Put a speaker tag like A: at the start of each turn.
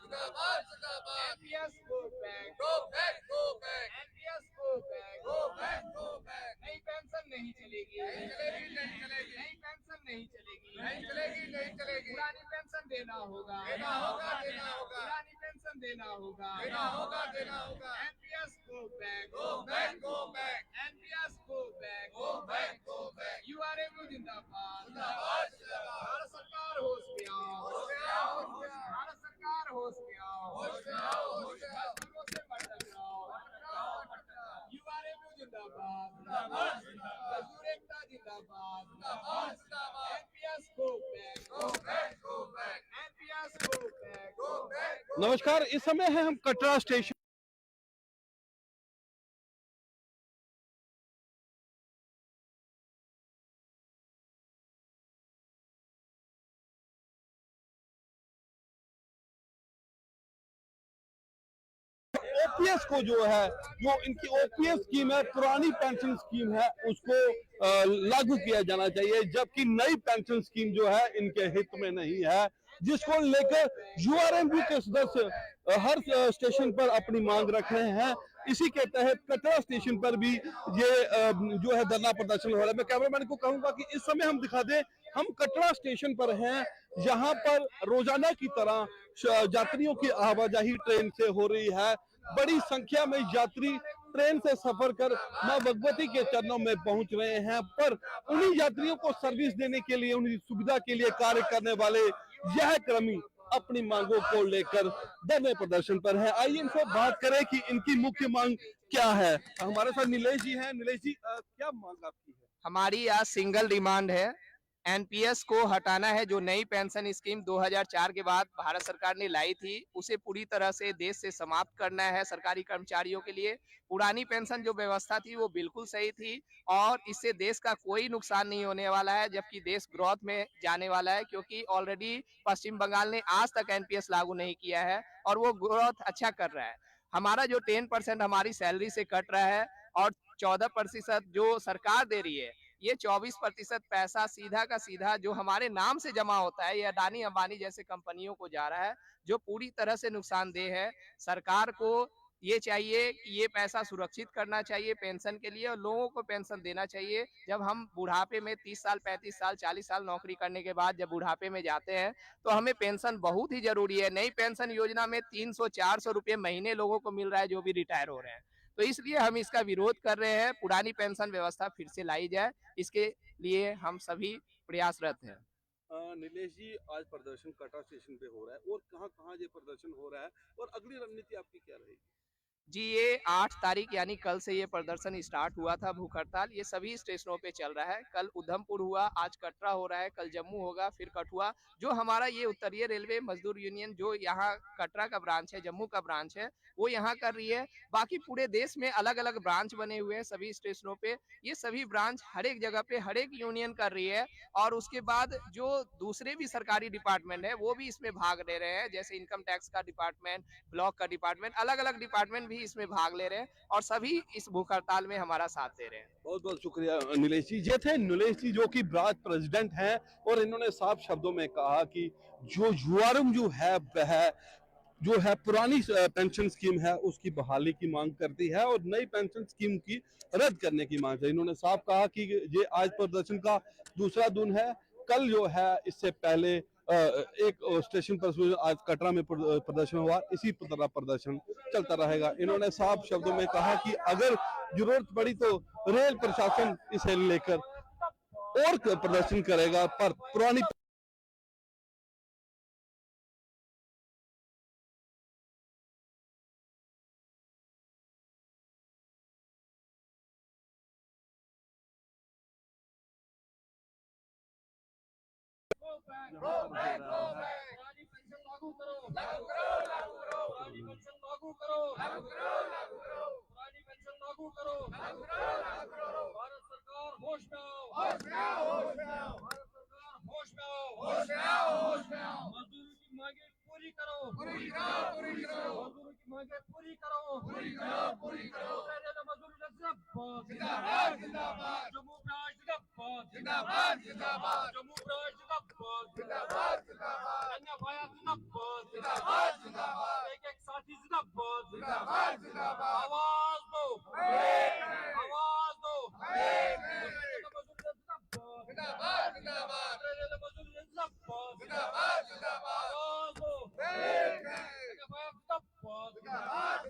A: जिंदाबाद जिंदाबाद
B: NPS go back
A: go back go back
B: NPS go back
A: go back go back
B: नई pension नहीं चलेगी
A: नहीं चलेगी नहीं चलेगी
B: नई पेंशन नहीं चलेगी
A: नहीं चलेगी नहीं चलेगी
B: पुरानी पेंशन देना होगा
A: देना होगा देना होगा
B: पुरानी पेंशन देना होगा
A: देना होगा देना होगा
B: NPS go back
A: go back go back
B: NPS go back
A: go back go back
B: URMU जिंदाबाद
A: जिंदाबाद जिंदाबाद
B: भारत सरकार होश में आओ
A: होश में आओ होश में आओ
B: भारत सरकार होश में आओ
A: होश में आओ होश में आओ
B: मजदूरों से मत टकराओ यूआरएमयू जिंदाबाद
A: जिंदाबाद जिंदाबाद
B: मजदूर एकता जिंदाबाद
A: जिंदाबाद जिंदाबाद
B: NPS go back
A: go back go back
B: NPS go back
A: go back
C: नमस्कार, इस समय है हम कटरा स्टेशन। ओपीएस को जो है, जो इनकी ओपीएस स्कीम है, पुरानी पेंशन स्कीम है, उसको लागू किया जाना चाहिए, जबकि नई पेंशन स्कीम जो है इनके हित में नहीं है, जिसको लेकर यूआरएमयू के सदस्य हर स्टेशन पर अपनी मांग रख रहे हैं। इसी के तहत कटरा स्टेशन पर भी ये जो है धरना प्रदर्शन हो रहा है। मैं कैमरामैन को कहूंगा कि इस समय हम दिखा दें, हम कटरा स्टेशन पर हैं, जहां पर रोजाना की तरह यात्रियों की आवाजाही ट्रेन से हो रही है। बड़ी संख्या में यात्री ट्रेन से सफर कर मां भगवती के चरणों में पहुंच रहे हैं, पर उन्हीं यात्रियों को सर्विस देने के लिए, उन्हीं सुविधा के लिए कार्य करने वाले यह कर्मी अपनी मांगों को लेकर धरने प्रदर्शन पर है। आइए इनसे बात करें कि इनकी मुख्य मांग क्या है। हमारे साथ नीलेश जी हैं। नीलेश जी, क्या मांग आपकी है?
B: हमारी आज सिंगल डिमांड है, एनपीएस को हटाना है। जो नई पेंशन स्कीम 2004 के बाद भारत सरकार ने लाई थी, उसे पूरी तरह से देश से समाप्त करना है सरकारी कर्मचारियों के लिए। पुरानी पेंशन जो व्यवस्था थी वो बिल्कुल सही थी और इससे देश का कोई नुकसान नहीं होने वाला है, जबकि देश ग्रोथ में जाने वाला है, क्योंकि ऑलरेडी पश्चिम बंगाल ने आज तक एनपीएस लागू नहीं किया है और वो ग्रोथ अच्छा कर रहा है। हमारा जो 10% हमारी सैलरी से कट रहा है और 14% जो सरकार दे रही है, ये 24% पैसा सीधा का सीधा जो हमारे नाम से जमा होता है, ये अडानी अंबानी जैसे कंपनियों को जा रहा है, जो पूरी तरह से नुकसानदेह है। सरकार को ये चाहिए कि ये पैसा सुरक्षित करना चाहिए पेंशन के लिए और लोगों को पेंशन देना चाहिए। जब हम बुढ़ापे में 30 साल 35 साल 40 साल नौकरी करने के बाद जब बुढ़ापे में जाते हैं तो हमें पेंशन बहुत ही जरूरी है। नई पेंशन योजना में 300-400 रुपये महीने लोगों को मिल रहा है जो भी रिटायर हो रहे हैं, तो इसलिए हम इसका विरोध कर रहे हैं। पुरानी पेंशन व्यवस्था फिर से लाई जाए, इसके लिए हम सभी प्रयासरत हैं।
C: नीलेश जी, आज प्रदर्शन कटरा स्टेशन पे हो रहा है और कहाँ ये प्रदर्शन हो रहा है और अगली रणनीति आपकी क्या रहेगी?
B: जी, ये 8 तारीख यानी कल से ये प्रदर्शन स्टार्ट हुआ था, भूख हड़ताल। ये सभी स्टेशनों पे चल रहा है। कल उधमपुर हुआ, आज कटरा हो रहा है, कल जम्मू होगा, फिर कठुआ। जो हमारा ये उत्तरीय रेलवे मजदूर यूनियन जो यहाँ कटरा का ब्रांच है, जम्मू का ब्रांच है, वो यहाँ कर रही है। बाकी पूरे देश में अलग अलग ब्रांच बने हुए हैं सभी स्टेशनों पे। ये सभी ब्रांच हर एक जगह पे हर एक यूनियन कर रही है और उसके बाद जो दूसरे भी सरकारी डिपार्टमेंट है वो भी इसमें भाग ले रहे हैं, जैसे इनकम टैक्स का डिपार्टमेंट, ब्लॉक का डिपार्टमेंट, अलग अलग डिपार्टमेंट भी इसमें भाग ले रहे हैं और सभी इस भूख हड़ताल में हमारा साथ दे रहे हैं।
C: बहुत बहुत शुक्रिया नीलेश जी। ये थे नीलेश जी, जो कि ब्रांच प्रेसिडेंट हैं, और इन्होंने साफ शब्दों में कहा कि जो यूआरएम जो है वह जो है पुरानी पेंशन स्कीम है उसकी बहाली की मांग करती है और नई पेंशन स्कीम की रद्द करने की मांग है। इन्होंने साफ कहा कि ये आज प्रदर्शन का दूसरा दिन है। कल जो है इससे पहले एक स्टेशन पर आज कटरा में प्रदर्शन हुआ, इसी तरह प्रदर्शन चलता रहेगा। इन्होंने साफ शब्दों में कहा कि अगर जरूरत पड़ी तो रेल प्रशासन इसे लेकर और प्रदर्शन करेगा, पर पुरानी
A: गो बैक गो बैक
B: पुरानी पेंशन लागू करो,
A: लागू करो लागू करो
B: पुरानी पेंशन लागू करो,
A: लागू करो लागू करो
B: पुरानी पेंशन लागू करो,
A: लागू करो लागू करो
B: भारत सरकार होश में आओ,
A: होश में आओ होश में आओ
B: भारत सरकार होश में आओ,
A: होश में आओ होश में आओ
B: मजदूरों की मांगे पूरी करो,
A: पूरी करो पूरी करो
B: मजदूरों की मांगे पूरी करो,
A: पूरी करो पूरी करो
B: मजदूर
A: जिंदाबाद जिंदाबाद
B: जम्मू ब्रांच जिंदाबाद,
A: जिंदाबाद जिंदाबाद
B: जम्मू ब्रांच जिंदाबाद,
A: जिंदाबाद जिंदाबाद
B: अन्य भाया जिंदाबाद,
A: जिंदाबाद जिंदाबाद
C: जिंदाबाद